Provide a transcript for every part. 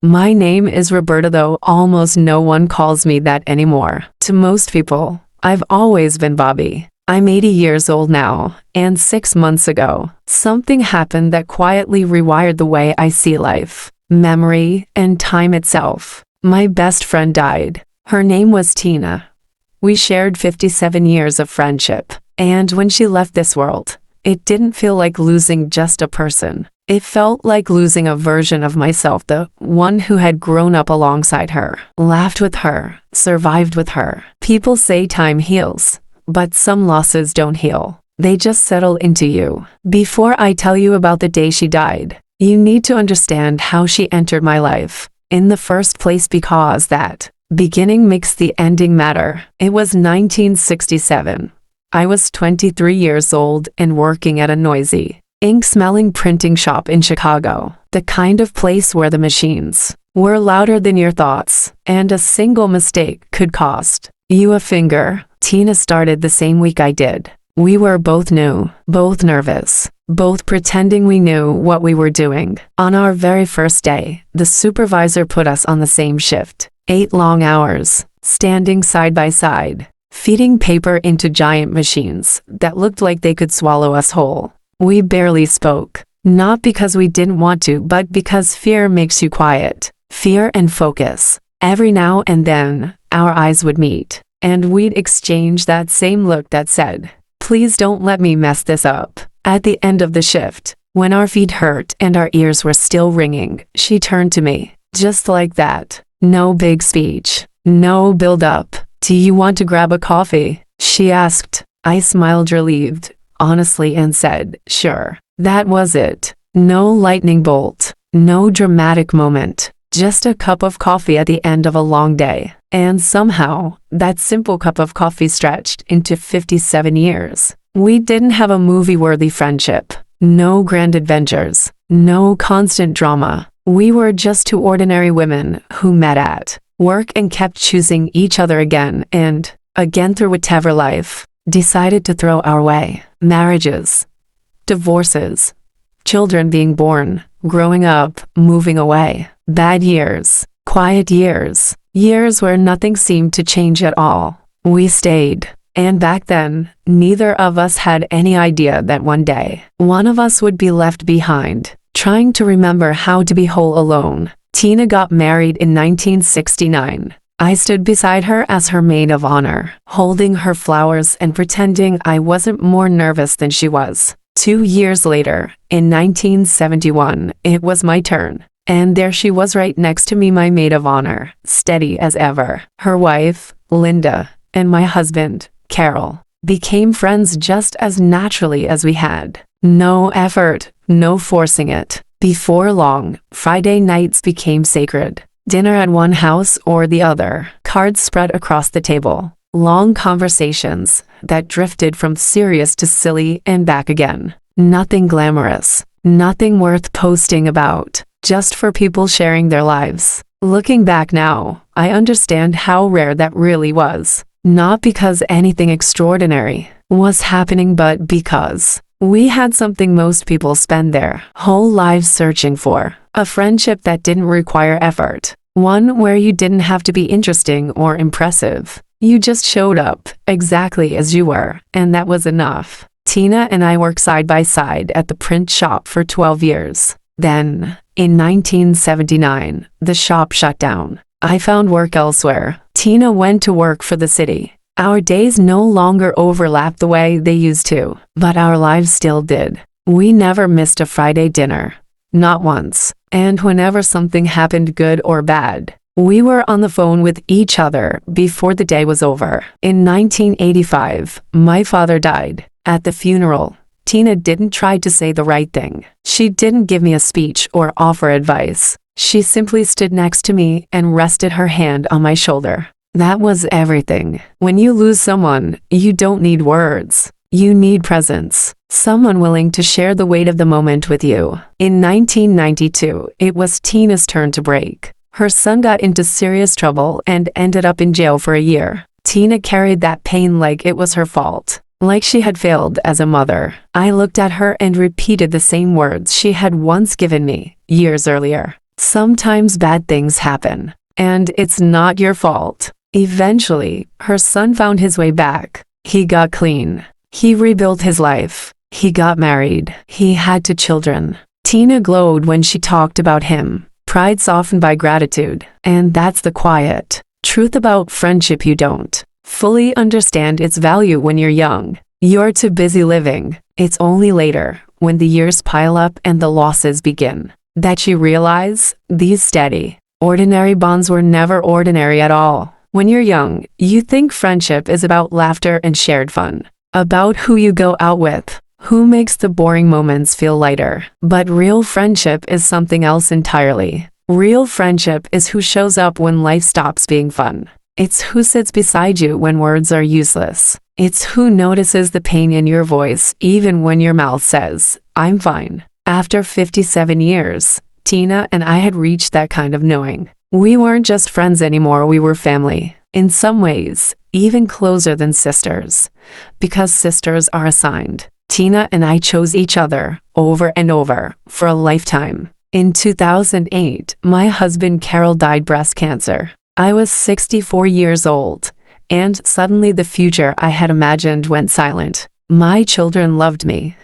My name is Roberta, though almost no one calls me that anymore. To most people, I've always been Bobby. I'm 80 years old now, and 6 months ago, something happened that quietly rewired the way I see life, memory, and time itself. My best friend died. Her name was Tina. We shared 57 years of friendship, and when she left this world, it didn't feel like losing just a person. It felt like losing a version of myself, the one who had grown up alongside her, laughed with her, survived with her. People say time heals, but some losses don't heal. They just settle into you. Before I tell you about the day she died, you need to understand how she entered my life in the first place, because that beginning makes the ending matter. It was 1967. I was 23 years old and working at a noisy, ink-smelling printing shop in Chicago, the kind of place where the machines were louder than your thoughts, and a single mistake could cost you a finger. Tina started the same week I did. We were both new, both nervous, both pretending we knew what we were doing. On our very first day, the supervisor put us on the same shift, 8 long hours, standing side by side, feeding paper into giant machines that looked like they could swallow us whole. We barely spoke, not because we didn't want to, but because fear makes you quiet. Fear and focus. Every now and then, our eyes would meet, and we'd exchange that same look that said, "Please don't let me mess this up." At the end of the shift, when our feet hurt and our ears were still ringing, she turned to me, just like that. No big speech, no build-up. "Do you want to grab a coffee?" she asked. I smiled, relieved, honestly, and said, "Sure." That was it. No lightning bolt, no dramatic moment, just a cup of coffee at the end of a long day. And somehow, that simple cup of coffee stretched into 57 years. We didn't have a movie-worthy friendship, no grand adventures, no constant drama. We were just two ordinary women who met at work and kept choosing each other again and again through whatever life decided to throw our way. Marriages, divorces, children being born, growing up, moving away. Bad years, quiet years, years where nothing seemed to change at all. We stayed. And back then, neither of us had any idea that one day, one of us would be left behind, trying to remember how to be whole alone. Tina got married in 1969. I stood beside her as her maid of honor, holding her flowers and pretending I wasn't more nervous than she was. 2 years later, in 1971, it was my turn. And there she was right next to me, my maid of honor, steady as ever. Her wife, Linda, and my husband, Carol, became friends just as naturally as we had. No effort, no forcing it. Before long, Friday nights became sacred. Dinner at one house or the other, cards spread across the table. Long conversations that drifted from serious to silly and back again. Nothing glamorous, nothing worth posting about, just for people sharing their lives. Looking back now, I understand how rare that really was. Not because anything extraordinary was happening, but because we had something most people spend their whole lives searching for. A friendship that didn't require effort. One where you didn't have to be interesting or impressive. You just showed up, exactly as you were, and that was enough. Tina and I worked side by side at the print shop for 12 years. Then, in 1979, the shop shut down. I found work elsewhere. Tina went to work for the city. Our days no longer overlapped the way they used to, but our lives still did. We never missed a Friday dinner. Not once. And whenever something happened, good or bad, we were on the phone with each other before the day was over. In 1985, my father died. At the funeral, Tina didn't try to say the right thing. She didn't give me a speech or offer advice. She simply stood next to me and rested her hand on my shoulder. That was everything. When you lose someone, you don't need words. You need presence. Someone willing to share the weight of the moment with you. In 1992, it was Tina's turn to break. Her son got into serious trouble and ended up in jail for a year. Tina carried that pain like it was her fault, like she had failed as a mother. I looked at her and repeated the same words she had once given me, years earlier. Sometimes bad things happen, and it's not your fault. Eventually, her son found his way back. He got clean. He rebuilt his life. He got married. He had 2 children. Tina glowed when she talked about him. Pride softened by gratitude. And that's the quiet truth about friendship. You don't fully understand its value when you're young. You're too busy living. It's only later, when the years pile up and the losses begin, that you realize these steady, ordinary bonds were never ordinary at all. When you're young, you think friendship is about laughter and shared fun, about who you go out with, who makes the boring moments feel lighter. But real friendship is something else entirely. Real friendship is who shows up when life stops being fun. It's who sits beside you when words are useless. It's who notices the pain in your voice even when your mouth says, "I'm fine." After 57 years, Tina and I had reached that kind of knowing. We weren't just friends anymore, we were family. In some ways, even closer than sisters. Because sisters are assigned. Tina and I chose each other, over and over, for a lifetime. In 2008, my husband Carol died breast cancer. I was 64 years old, and suddenly the future I had imagined went silent. My children loved me,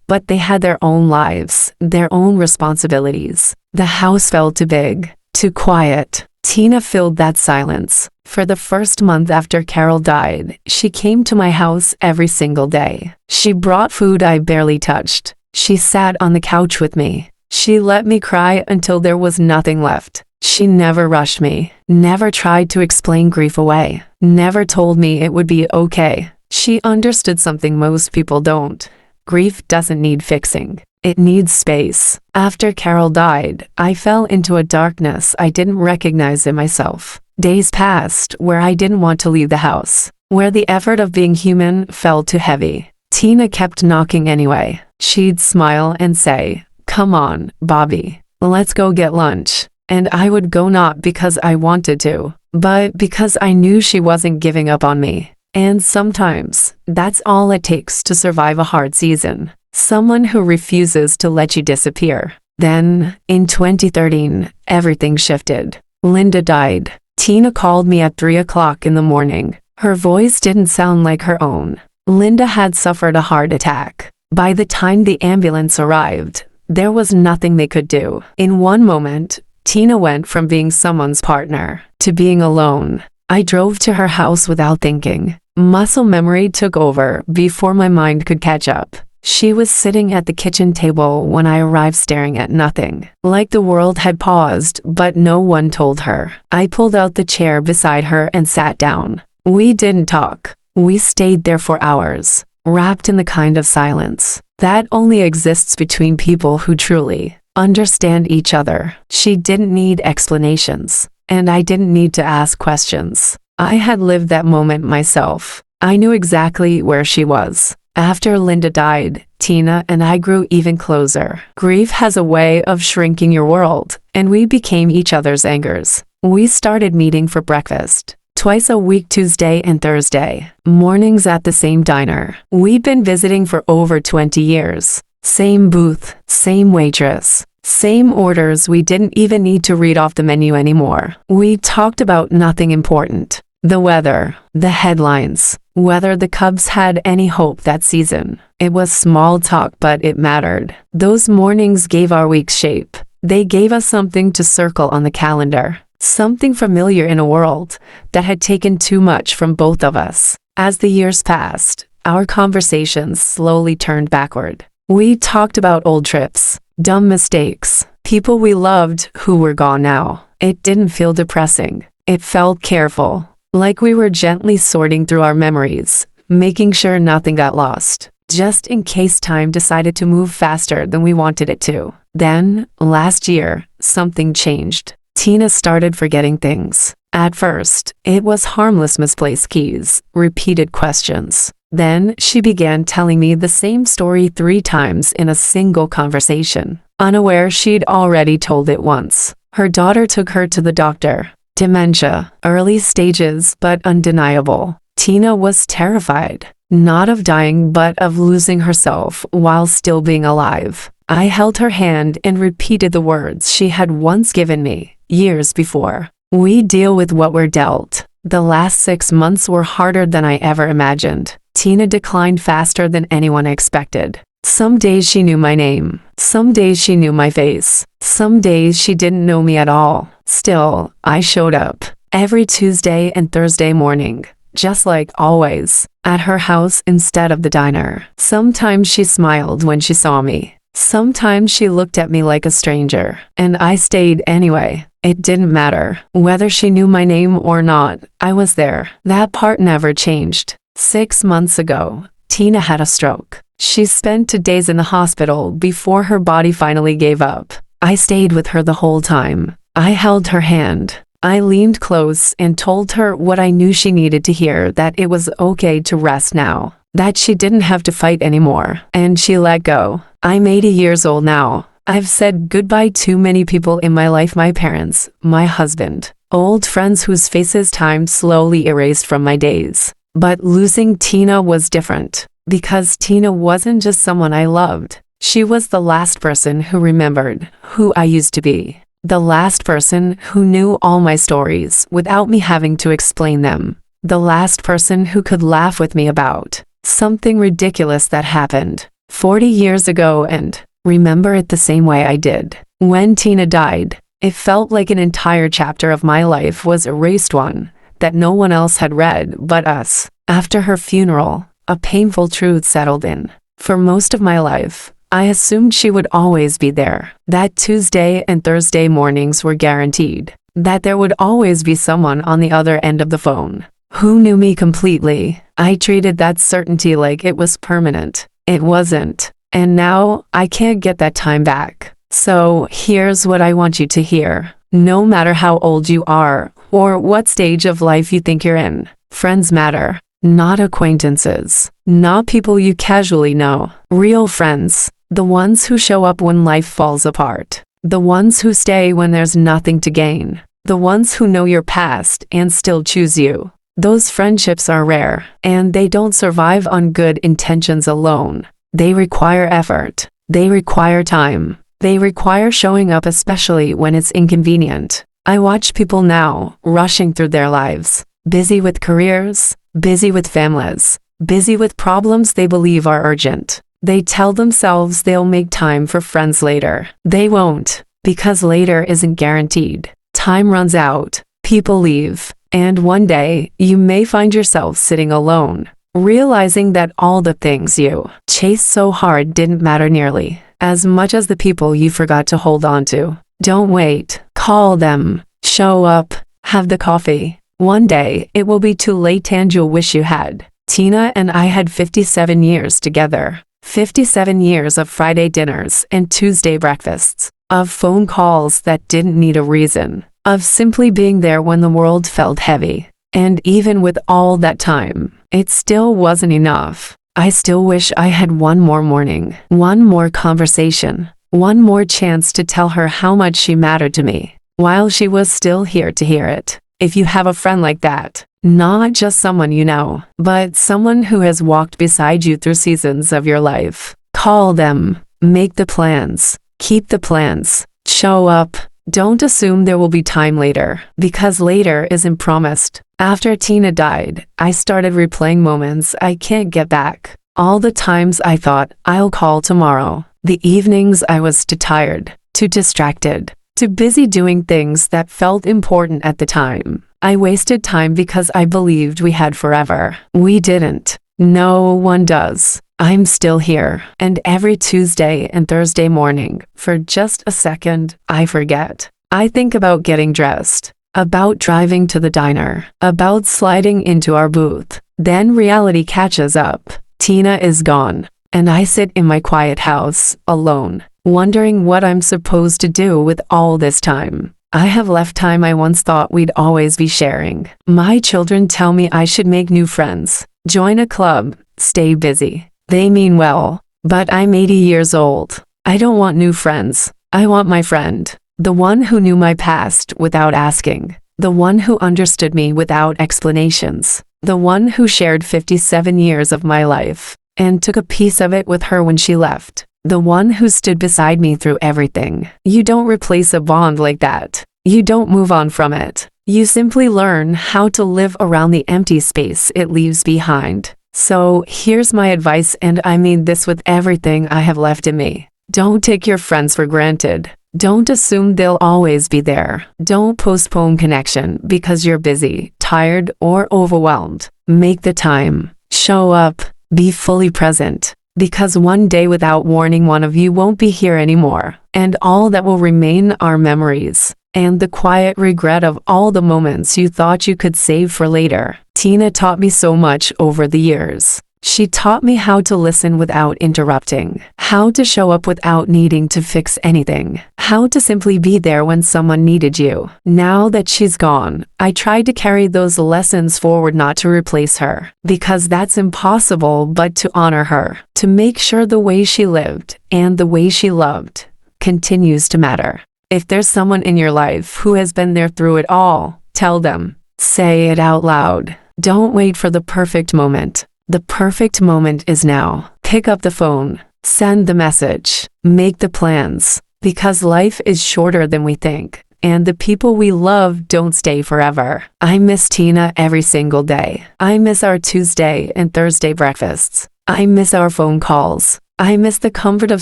but they had their own lives, their own responsibilities. The house felt too big, too quiet. Tina filled that silence. For the first month after Carol died, she came to my house every single day. She brought food I barely touched. She sat on the couch with me. She let me cry until there was nothing left. She never rushed me, never tried to explain grief away, never told me it would be okay. She understood something most people don't. Grief doesn't need fixing. It needs space. After Carol died, I fell into a darkness I didn't recognize in myself. Days passed where I didn't want to leave the house, where the effort of being human felt too heavy. Tina kept knocking anyway. She'd smile and say, "Come on, Bobby, let's go get lunch." And I would go not because I wanted to, but because I knew she wasn't giving up on me. And sometimes, that's all it takes to survive a hard season. Someone who refuses to let you disappear. Then, in 2013, everything shifted. Linda died. Tina called me at 3 o'clock in the morning. Her voice didn't sound like her own. Linda had suffered a heart attack. By the time the ambulance arrived, there was nothing they could do. In one moment, Tina went from being someone's partner to being alone. I drove to her house without thinking. Muscle memory took over before my mind could catch up. She was sitting at the kitchen table when I arrived, staring at nothing. Like the world had paused, but no one told her. I pulled out the chair beside her and sat down. We didn't talk. We stayed there for hours, wrapped in the kind of silence that only exists between people who truly understand each other. She didn't need explanations, and I didn't need to ask questions. I had lived that moment myself. I knew exactly where she was. After Linda died, Tina and I grew even closer. Grief has a way of shrinking your world, and we became each other's anchors. We started meeting for breakfast, twice a week, Tuesday and Thursday, mornings at the same diner. We've been visiting for over 20 years. Same booth, same waitress, same orders. We didn't even need to read off the menu anymore. We talked about nothing important. The weather, the headlines, whether the Cubs had any hope that season. It was small talk, but it mattered. Those mornings gave our weeks shape. They gave us something to circle on the calendar, something familiar in a world that had taken too much from both of us. As the years passed, our conversations slowly turned backward. We talked about old trips, dumb mistakes, people we loved who were gone now. It didn't feel depressing. It felt careful. Like we were gently sorting through our memories, making sure nothing got lost, just in case time decided to move faster than we wanted it to. Then, last year, something changed. Tina started forgetting things. At first, it was harmless misplaced keys, repeated questions. Then, she began telling me the same story 3 times in a single conversation, unaware she'd already told it once. Her daughter took her to the doctor. Dementia, early stages but undeniable. Tina was terrified, not of dying but of losing herself while still being alive. I held her hand and repeated the words she had once given me, years before. We deal with what we're dealt. The last 6 months were harder than I ever imagined. Tina declined faster than anyone expected. Some days she knew my name. Some days she knew my face. Some days she didn't know me at all. Still, I showed up. Every Tuesday and Thursday morning, just like always, at her house instead of the diner. Sometimes she smiled when she saw me. Sometimes she looked at me like a stranger, and I stayed anyway. It didn't matter. Whether she knew my name or not, I was there. That part never changed. 6 months ago, Tina had a stroke. She spent 2 days in the hospital before her body finally gave up. I stayed with her the whole time. I held her hand. I leaned close and told her what I knew she needed to hear, that it was okay to rest now, that she didn't have to fight anymore, and she let go. I'm 80 years old now. I've said goodbye to many people in my life: my parents, my husband, old friends whose faces time slowly erased from my days. But losing Tina was different, because Tina wasn't just someone I loved. She was the last person who remembered who I used to be. The last person who knew all my stories without me having to explain them. The last person who could laugh with me about something ridiculous that happened 40 years ago and remember it the same way I did. When Tina died, it felt like an entire chapter of my life was erased, one that no one else had read but us. After her funeral, a painful truth settled in. For most of my life, I assumed she would always be there, that Tuesday and Thursday mornings were guaranteed, that there would always be someone on the other end of the phone who knew me completely. I treated that certainty like it was permanent. It wasn't. And now, I can't get that time back. So, here's what I want you to hear. No matter how old you are, or what stage of life you think you're in, friends matter. Not acquaintances. Not people you casually know. Real friends. The ones who show up when life falls apart. The ones who stay when there's nothing to gain. The ones who know your past and still choose you. Those friendships are rare, and they don't survive on good intentions alone. They require effort. They require time. They require showing up, especially when it's inconvenient. I watch people now, rushing through their lives, busy with careers, busy with families, busy with problems they believe are urgent. They tell themselves they'll make time for friends later. They won't, because later isn't guaranteed. Time runs out, people leave, and one day, you may find yourself sitting alone, realizing that all the things you chased so hard didn't matter nearly as much as the people you forgot to hold on to. Don't wait. Call them. Show up. Have the coffee. One day, it will be too late and you'll wish you had. Tina and I had 57 years together. 57 years of Friday dinners and Tuesday breakfasts. Of phone calls that didn't need a reason. Of simply being there when the world felt heavy. And even with all that time, it still wasn't enough. I still wish I had one more morning, one more conversation, one more chance to tell her how much she mattered to me, while she was still here to hear it. If you have a friend like that, not just someone you know, but someone who has walked beside you through seasons of your life, call them, make the plans, keep the plans, show up. Don't assume there will be time later, because later isn't promised. After Tina died, I started replaying moments I can't get back. All the times I thought, I'll call tomorrow. The evenings I was too tired, too distracted, too busy doing things that felt important at the time. I wasted time because I believed we had forever. We didn't. No one does. I'm still here, and every Tuesday and Thursday morning, for just a second, I forget. I think about getting dressed, about driving to the diner, about sliding into our booth. Then reality catches up. Tina is gone, and I sit in my quiet house, alone, wondering what I'm supposed to do with all this time. I have left time I once thought we'd always be sharing. My children tell me I should make new friends, join a club, stay busy. They mean well, but I'm 80 years old. I don't want new friends. I want my friend. The one who knew my past without asking. The one who understood me without explanations. The one who shared 57 years of my life and took a piece of it with her when she left. The one who stood beside me through everything. You don't replace a bond like that. You don't move on from it. You simply learn how to live around the empty space it leaves behind. So here's my advice, and I mean this with everything I have left in me. Don't take your friends for granted. Don't assume they'll always be there. Don't postpone connection because you're busy, tired, or overwhelmed. Make the time. Show up. Be fully present. Because one day without warning, one of you won't be here anymore. And all that will remain are memories. And the quiet regret of all the moments you thought you could save for later. Tina taught me so much over the years. She taught me how to listen without interrupting, how to show up without needing to fix anything, how to simply be there when someone needed you. Now that she's gone, I try to carry those lessons forward, not to replace her, because that's impossible, but to honor her, to make sure the way she lived and the way she loved continues to matter. If there's someone in your life who has been there through it all, tell them. Say it out loud. Don't wait for the perfect moment. The perfect moment is now. Pick up the phone. Send the message. Make the plans. Because life is shorter than we think. And the people we love don't stay forever. I miss Tina every single day. I miss our Tuesday and Thursday breakfasts. I miss our phone calls. I miss the comfort of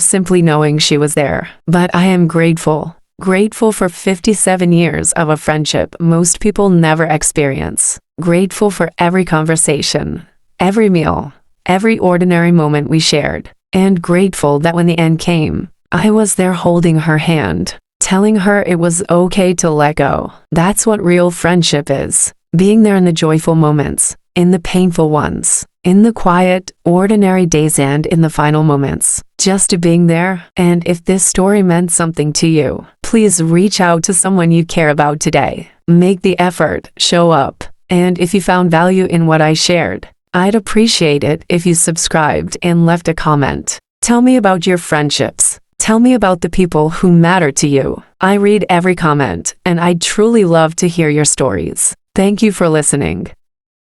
simply knowing she was there. But I am grateful. Grateful for 57 years of a friendship most people never experience. Grateful for every conversation, every meal, every ordinary moment we shared. And grateful that when the end came, I was there holding her hand, telling her it was okay to let go. That's what real friendship is. Being there in the joyful moments, in the painful ones, in the quiet, ordinary days, and in the final moments. Just being there. And if this story meant something to you, please reach out to someone you care about today. Make the effort, show up. And if you found value in what I shared, I'd appreciate it if you subscribed and left a comment. Tell me about your friendships. Tell me about the people who matter to you. I read every comment, and I'd truly love to hear your stories. Thank you for listening.